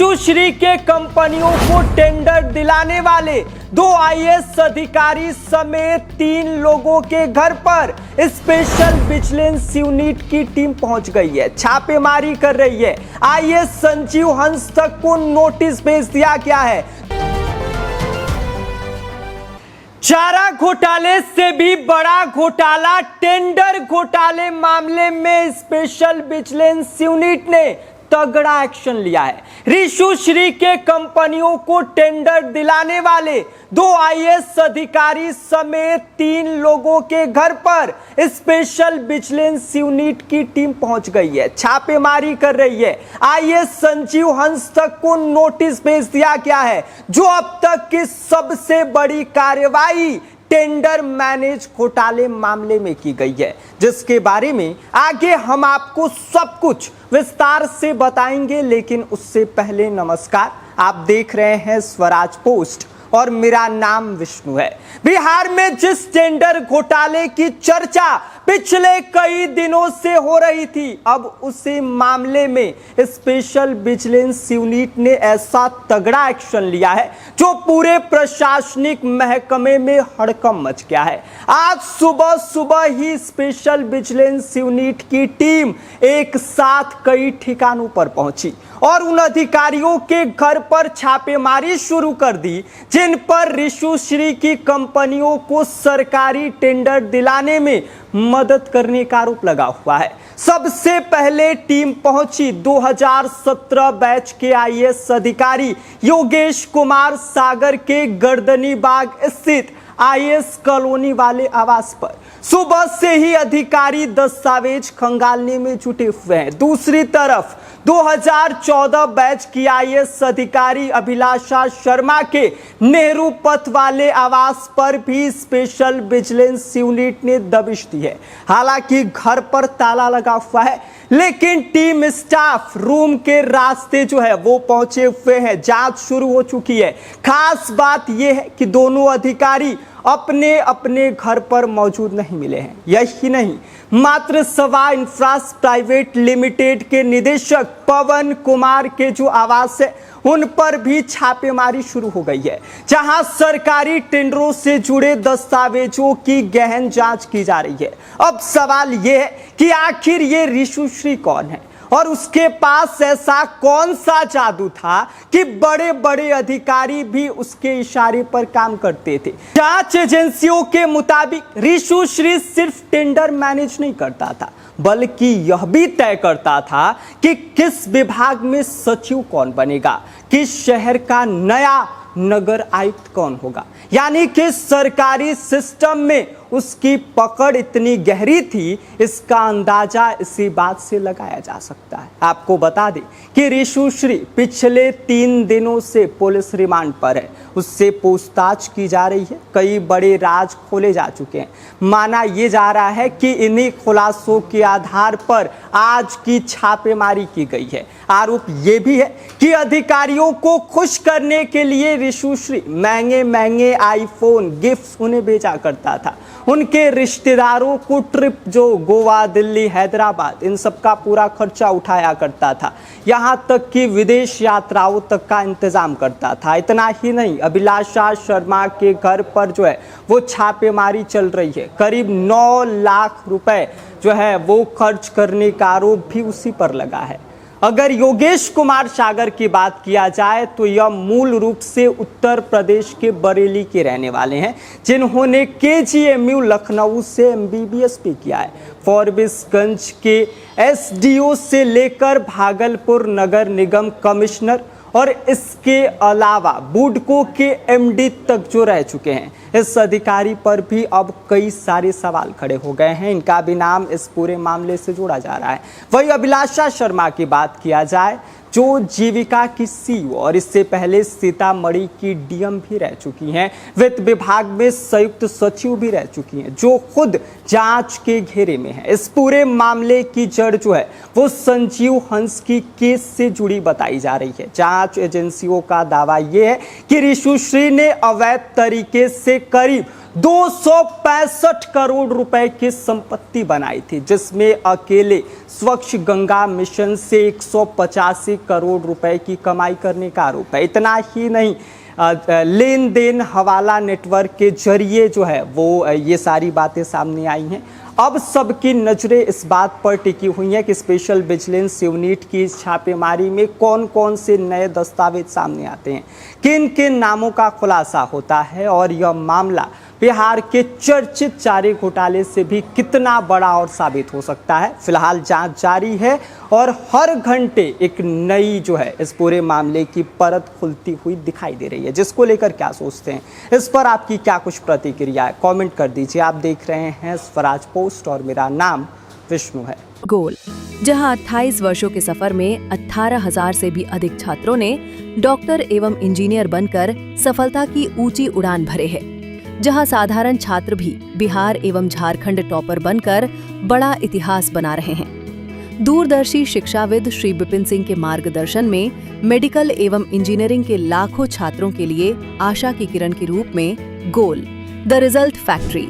ऋषुश्री के कंपनियों को टेंडर दिलाने वाले 2 आईएएस अधिकारी समेत 3 लोगों के घर पर स्पेशल विजिलेंस यूनिट की टीम पहुंच गई है, छापेमारी कर रही है। आईएएस संजीव हंस तक को नोटिस भेज दिया गया है। चारा घोटाले से भी बड़ा घोटाला, टेंडर घोटाले मामले में स्पेशल विजिलेंस यूनिट ने तगड़ा एक्शन लिया है। ऋषुश्री के कंपनियों को टेंडर दिलाने वाले 2 आईएएस अधिकारी समेत 3 लोगों के घर पर स्पेशल विजिलेंस यूनिट की टीम पहुंच गई है, छापेमारी कर रही है। आईएएस संजीव हंस तक को नोटिस भेज दिया गया है, जो अब तक की सबसे बड़ी कार्रवाई टेंडर मैनेज घोटाले मामले में की गई है, जिसके बारे में आगे हम आपको सब कुछ विस्तार से बताएंगे। लेकिन उससे पहले नमस्कार, आप देख रहे हैं स्वराज पोस्ट और मेरा नाम विष्णु है। बिहार में जिस टेंडर घोटाले की चर्चा पिछले कई दिनों से हो रही थी, अब उसी मामले में स्पेशल विजिलेंस यूनिट ने ऐसा तगड़ा एक्शन लिया है जो पूरे प्रशासनिक महकमे में हड़कंप मच गया है। आज सुबह सुबह ही स्पेशल विजिलेंस यूनिट की टीम एक साथ कई ठिकानों पर पहुंची और उन अधिकारियों के घर पर छापेमारी शुरू कर दी जिन पर ऋषुश्री की कंपनियों को सरकारी टेंडर दिलाने में मदद करने का आरोप लगा हुआ है। सबसे पहले टीम पहुंची 2017 बैच के आईएएस अधिकारी योगेश कुमार सागर के गर्दनी बाग स्थित आईएएस कॉलोनी वाले आवास पर। सुबह से ही अधिकारी दस्तावेज खंगालने में जुटे हुए हैं। दूसरी तरफ 2014 बैच की आईएएस अधिकारी अभिलाषा शर्मा के नेहरू पथ वाले आवास पर भी स्पेशल विजिलेंस यूनिट ने दबिश दी है। हालांकि घर पर ताला लगा हुआ है, लेकिन टीम स्टाफ रूम के रास्ते जो है वो पहुंचे हुए हैं। जांच शुरू हो चुकी है। खास बात यह है कि दोनों अधिकारी अपने अपने घर पर मौजूद नहीं मिले हैं। यही नहीं, मात्र सवा इंफ्रास प्राइवेट लिमिटेड के निदेशक पवन कुमार के जो आवास है उन पर भी छापेमारी शुरू हो गई है, जहां सरकारी टेंडरों से जुड़े दस्तावेजों की गहन जांच की जा रही है। अब सवाल यह है कि आखिर ये ऋषुश्री कौन है और उसके पास ऐसा कौन सा जादू था कि बड़े बड़े अधिकारी भी उसके इशारे पर काम करते थे। जांच एजेंसियों के मुताबिक ऋषुश्री सिर्फ टेंडर मैनेज नहीं करता था, बल्कि यह भी तय करता था कि किस विभाग में सचिव कौन बनेगा, किस शहर का नया नगर आयुक्त कौन होगा। यानी कि सरकारी सिस्टम में उसकी पकड़ इतनी गहरी थी, इसका अंदाजा इसी बात से लगाया जा सकता है। आपको बता दें कि ऋषुश्री पिछले 3 दिनों से पुलिस रिमांड पर है, उससे पूछताछ की जा रही है। कई बड़े राज खोले जा चुके हैं। माना यह जा रहा है कि इन्हीं खुलासों के आधार पर आज की छापेमारी की गई है। आरोप यह भी है कि अधिकारियों को खुश करने के लिए ऋषुश्री महंगे महंगे आईफोन गिफ्ट उन्हें भेजा करता था। उनके रिश्तेदारों को ट्रिप जो गोवा, दिल्ली, हैदराबाद, इन सब का पूरा खर्चा उठाया करता था। यहां तक कि विदेश यात्राओं तक का इंतजाम करता था। इतना ही नहीं, अभिलाषा शर्मा के घर पर जो है वो छापेमारी चल रही है। करीब 9 लाख रुपए जो है वो खर्च करने का आरोप भी उसी पर लगा है। अगर योगेश कुमार सागर की बात किया जाए तो यह मूल रूप से उत्तर प्रदेश के बरेली के रहने वाले हैं, जिन्होंने केजीएमयू लखनऊ से एमबीबीएस भी किया है। फॉरबिसगंज के एसडीओ से लेकर भागलपुर नगर निगम कमिश्नर और इसके अलावा बुडको के एमडी तक जो रह चुके हैं। इस अधिकारी पर भी अब कई सारे सवाल खड़े हो गए हैं। इनका भी नाम इस पूरे मामले से जोड़ा जा रहा है। वही अभिलाषा शर्मा की बात किया जाए, जो जीविका की सीईओ और इससे पहले सीतामढ़ी की डीएम भी रह चुकी हैं, वित्त विभाग में संयुक्त सचिव भी रह चुकी हैं, जो खुद जांच के घेरे में है। इस पूरे मामले की जड़ जो है वो संजीव हंस की केस से जुड़ी बताई जा रही है। जांच एजेंसियों का दावा यह है कि ऋषुश्री ने अवैध तरीके से करीब 265 करोड़ रुपए की संपत्ति बनाई थी, जिसमें अकेले स्वच्छ गंगा मिशन से 185 करोड़ रुपए की कमाई करने का आरोप है। इतना ही नहीं, लेन देन हवाला नेटवर्क के जरिए जो है वो ये सारी बातें सामने आई हैं। अब सबकी नजरें इस बात पर टिकी हुई हैं कि स्पेशल विजिलेंस यूनिट की छापेमारी में कौन कौन से नए दस्तावेज सामने आते हैं, किन किन नामों का खुलासा होता है और यह मामला बिहार के चर्चित चारे घोटाले से भी कितना बड़ा और साबित हो सकता है। फिलहाल जांच जारी है और हर घंटे एक नई जो है इस पूरे मामले की परत खुलती हुई दिखाई दे रही है, जिसको लेकर क्या सोचते हैं, इस पर आपकी क्या कुछ प्रतिक्रिया है, कमेंट कर दीजिए। आप देख रहे हैं स्वराज पोस्ट और मेरा नाम विष्णु है। गोल, जहां 28 वर्षों के सफर में 18,000 से भी अधिक छात्रों ने डॉक्टर एवं इंजीनियर बनकर सफलता की ऊंची उड़ान भरे है, जहां साधारण छात्र भी बिहार एवं झारखंड टॉपर बनकर बड़ा इतिहास बना रहे हैं। दूरदर्शी शिक्षाविद श्री विपिन सिंह के मार्गदर्शन में मेडिकल एवं इंजीनियरिंग के लाखों छात्रों के लिए आशा की किरण के रूप में गोल, द रिजल्ट फैक्ट्री